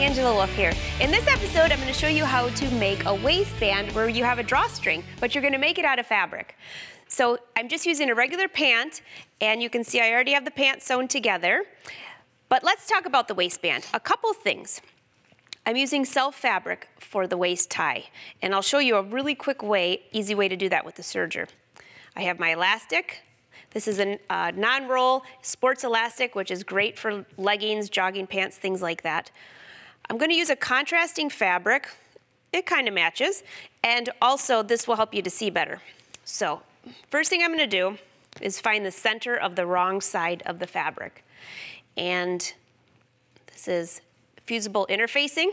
Angela Wolf here. In this episode, I'm going to show you how to make a waistband where you have a drawstring, but you're going to make it out of fabric. So I'm just using a regular pant, and you can see I already have the pant sewn together. But let's talk about the waistband. A couple things. I'm using self fabric for the waist tie, and I'll show you a really quick way, easy way to do that with the serger. I have my elastic. This is a non-roll sports elastic, which is great for leggings, jogging pants, things like that. I'm going to use a contrasting fabric. It kind of matches, and also this will help you to see better. So first thing I'm going to do is find the center of the wrong side of the fabric. And this is fusible interfacing.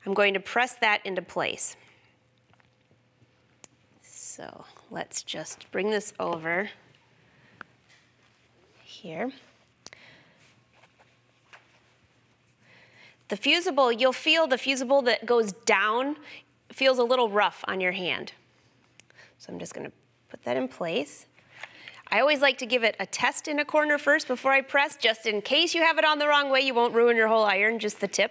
I'm going to press that into place. So let's just bring this over here. The fusible, you'll feel the fusible that goes down feels a little rough on your hand. So I'm just going to put that in place. I always like to give it a test in a corner first before I press, just in case you have it on the wrong way, you won't ruin your whole iron, just the tip.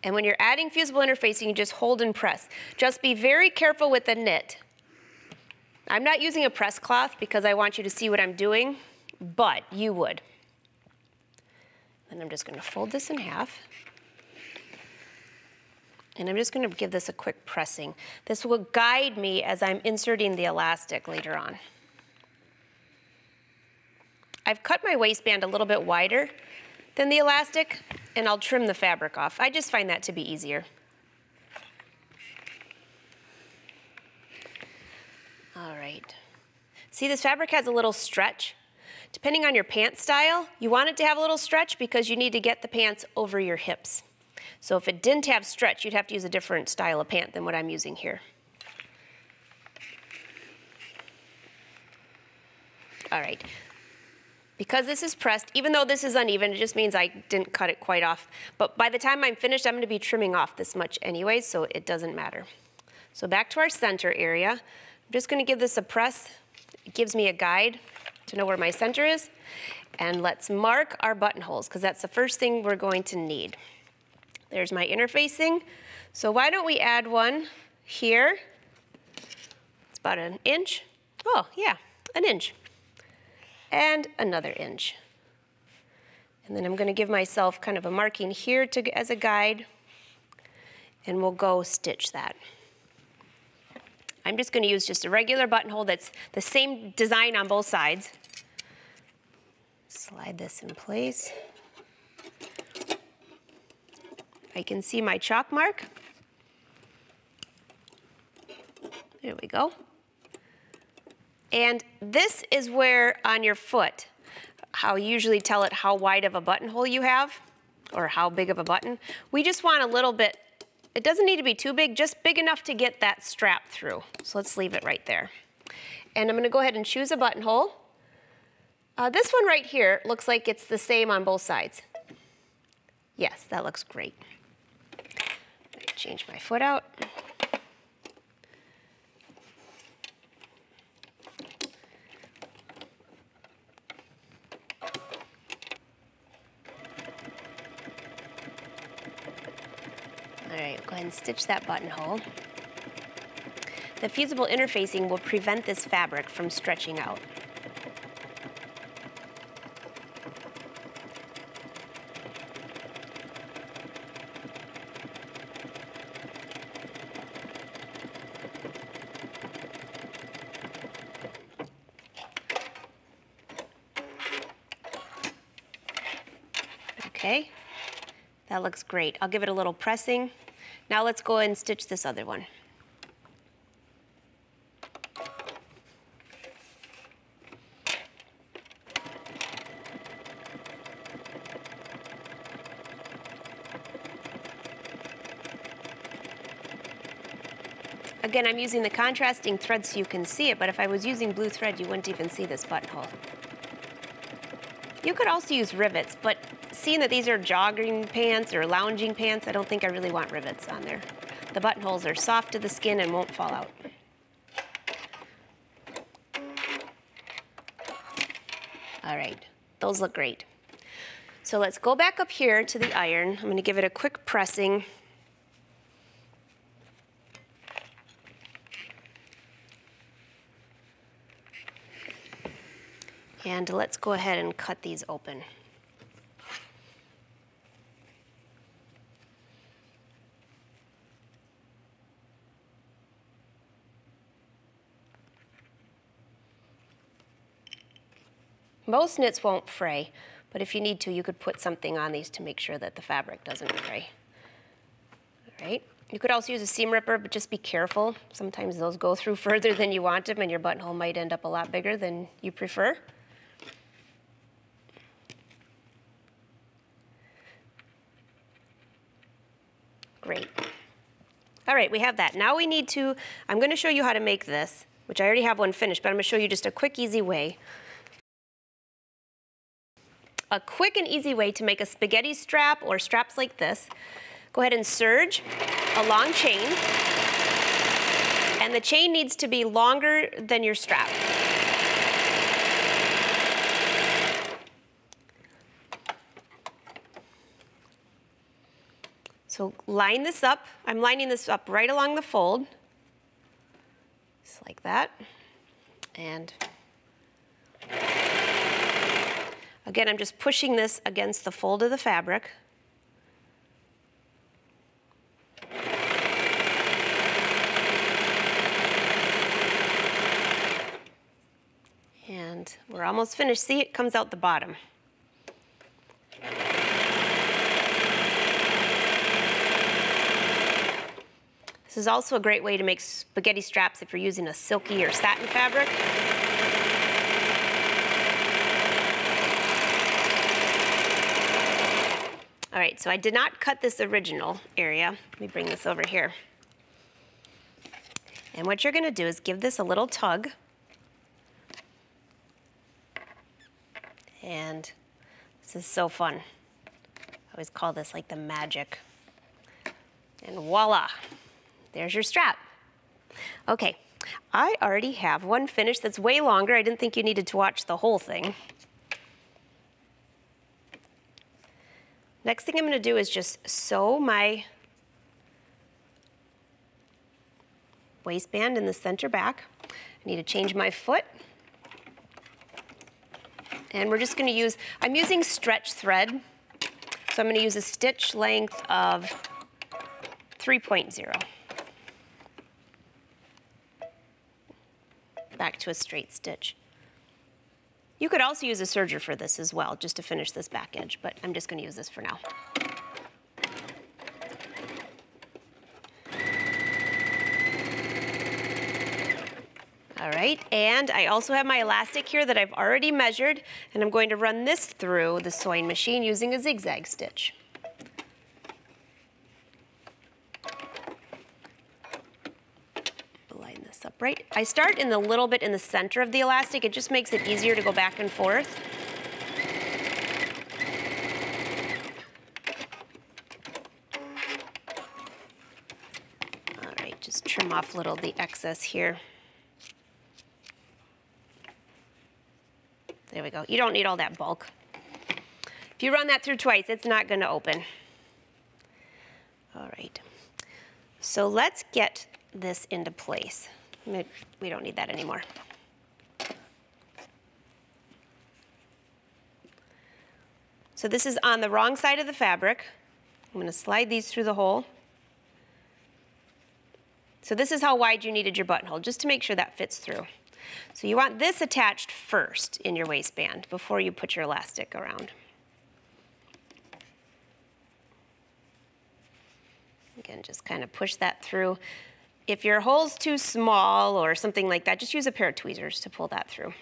And when you're adding fusible interfacing, you just hold and press. Just be very careful with the knit. I'm not using a press cloth because I want you to see what I'm doing, but you would. And I'm just going to fold this in half. And I'm just going to give this a quick pressing. This will guide me as I'm inserting the elastic later on. I've cut my waistband a little bit wider than the elastic, and I'll trim the fabric off. I just find that to be easier. All right. See, this fabric has a little stretch. Depending on your pant style, you want it to have a little stretch because you need to get the pants over your hips. So if it didn't have stretch, you'd have to use a different style of pant than what I'm using here. All right. Because this is pressed, even though this is uneven, it just means I didn't cut it quite off. But by the time I'm finished, I'm going to be trimming off this much anyway, so it doesn't matter. So back to our center area. I'm just going to give this a press. It gives me a guide to know where my center is. And let's mark our buttonholes, because that's the first thing we're going to need. There's my interfacing. So why don't we add one here? It's about an inch. Oh, yeah, an inch. And another inch. And then I'm going to give myself kind of a marking here as a guide, and we'll go stitch that. I'm just going to use just a regular buttonhole that's the same design on both sides. Slide this in place. I can see my chalk mark. There we go. And this is where on your foot, how you usually tell it how wide of a buttonhole you have, or how big of a button. We just want a little bit. It doesn't need to be too big, just big enough to get that strap through. So let's leave it right there. And I'm going to go ahead and choose a buttonhole. This one right here looks like it's the same on both sides. Yes, that looks great. Change my foot out. All right, go ahead and stitch that buttonhole. The fusible interfacing will prevent this fabric from stretching out. Okay, that looks great. I'll give it a little pressing. Now let's go ahead and stitch this other one. Again, I'm using the contrasting thread so you can see it, but if I was using blue thread, you wouldn't even see this buttonhole. You could also use rivets, but seeing that these are jogging pants or lounging pants, I don't think I really want rivets on there. The buttonholes are soft to the skin and won't fall out. All right, those look great. So let's go back up here to the iron. I'm going to give it a quick pressing. And let's go ahead and cut these open. Most knits won't fray, but if you need to, you could put something on these to make sure that the fabric doesn't fray. All right. You could also use a seam ripper, but just be careful. Sometimes those go through further than you want them, and your buttonhole might end up a lot bigger than you prefer. Great. All right, we have that. Now we need to, I'm going to show you how to make this, which I already have one finished, but I'm going to show you just a quick, easy way. A quick and easy way to make a spaghetti strap or straps like this. Go ahead and serge a long chain, and the chain needs to be longer than your strap. So line this up. I'm lining this up right along the fold, just like that. And again, I'm just pushing this against the fold of the fabric. And we're almost finished. See, it comes out the bottom. This is also a great way to make spaghetti straps if you're using a silky or satin fabric. All right, so I did not cut this original area. Let me bring this over here. And what you're gonna do is give this a little tug. And this is so fun. I always call this like the magic. And voila, there's your strap. Okay, I already have one finished that's way longer. I didn't think you needed to watch the whole thing. Next thing I'm gonna do is just sew my waistband in the center back. I need to change my foot. And we're just gonna use, I'm using stretch thread. So I'm gonna use a stitch length of 3.0. Back to a straight stitch. You could also use a serger for this as well, just to finish this back edge, but I'm just gonna use this for now. All right, and I also have my elastic here that I've already measured, and I'm going to run this through the sewing machine using a zigzag stitch. Line this up right. I start in the little bit in the center of the elastic. It just makes it easier to go back and forth. All right, just trim off a little of the excess here. There we go. You don't need all that bulk. If you run that through twice, it's not going to open. All right. So let's get this into place. We don't need that anymore. So this is on the wrong side of the fabric. I'm going to slide these through the hole. So this is how wide you needed your buttonhole, just to make sure that fits through. So you want this attached first in your waistband before you put your elastic around. Again, just kind of push that through. If your hole's too small or something like that, just use a pair of tweezers to pull that through.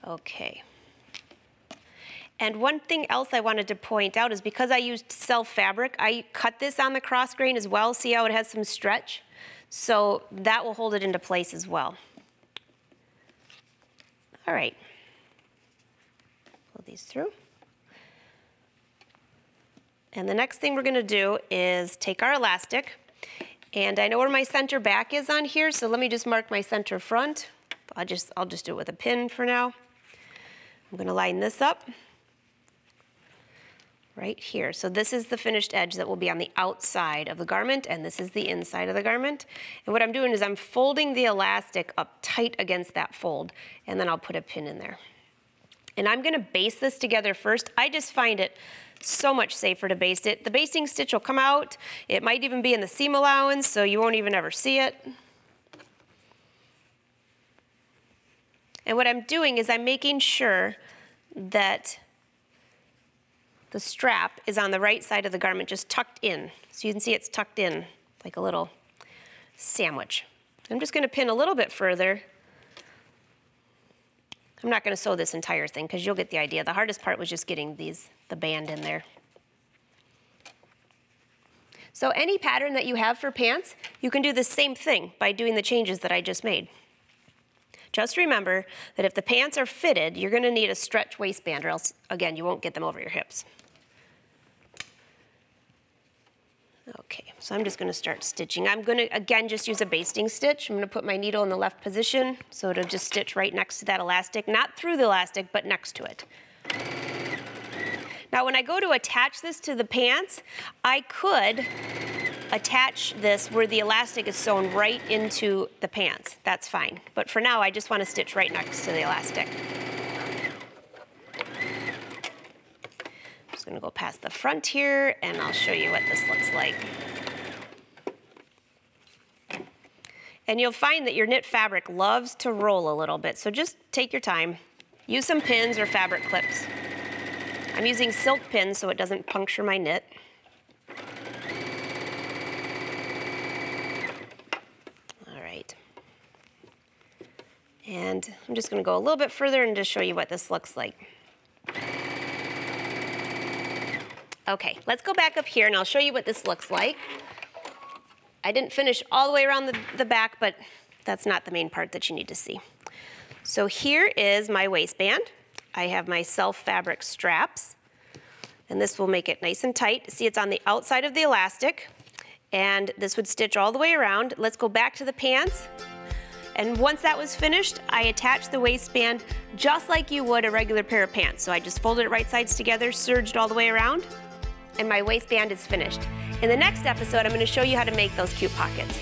Okay. And one thing else I wanted to point out is because I used self fabric, I cut this on the cross grain as well. See how it has some stretch? So that will hold it into place as well. All right. Pull these through. And the next thing we're going to do is take our elastic. And I know where my center back is on here, so let me just mark my center front. I'll just do it with a pin for now. I'm going to line this up. right here. So this is the finished edge that will be on the outside of the garment, and this is the inside of the garment. And what I'm doing is I'm folding the elastic up tight against that fold, and then I'll put a pin in there. And I'm gonna baste this together first. I just find it so much safer to baste it. The basting stitch will come out. It might even be in the seam allowance, so you won't even ever see it. And what I'm doing is I'm making sure that the strap is on the right side of the garment, just tucked in. So you can see it's tucked in like a little sandwich. I'm just gonna pin a little bit further. I'm not gonna sew this entire thing because you'll get the idea. The hardest part was just getting the band in there. So any pattern that you have for pants, you can do the same thing by doing the changes that I just made. Just remember that if the pants are fitted, you're gonna need a stretch waistband or else, again, you won't get them over your hips. Okay, so I'm just gonna start stitching. I'm gonna, again, just use a basting stitch. I'm gonna put my needle in the left position so it'll just stitch right next to that elastic, not through the elastic, but next to it. Now, when I go to attach this to the pants, I could attach this where the elastic is sewn right into the pants. That's fine. But for now, I just wanna stitch right next to the elastic. I'm just gonna go past the front here and I'll show you what this looks like. And you'll find that your knit fabric loves to roll a little bit, so just take your time. Use some pins or fabric clips. I'm using silk pins so it doesn't puncture my knit. All right. And I'm just gonna go a little bit further and just show you what this looks like. Okay, let's go back up here and I'll show you what this looks like. I didn't finish all the way around the back, but that's not the main part that you need to see. So here is my waistband. I have my self fabric straps, and this will make it nice and tight. See, it's on the outside of the elastic, and this would stitch all the way around. Let's go back to the pants. And once that was finished, I attached the waistband just like you would a regular pair of pants. So I just folded it right sides together, serged all the way around, and my waistband is finished. In the next episode, I'm going to show you how to make those cute pockets.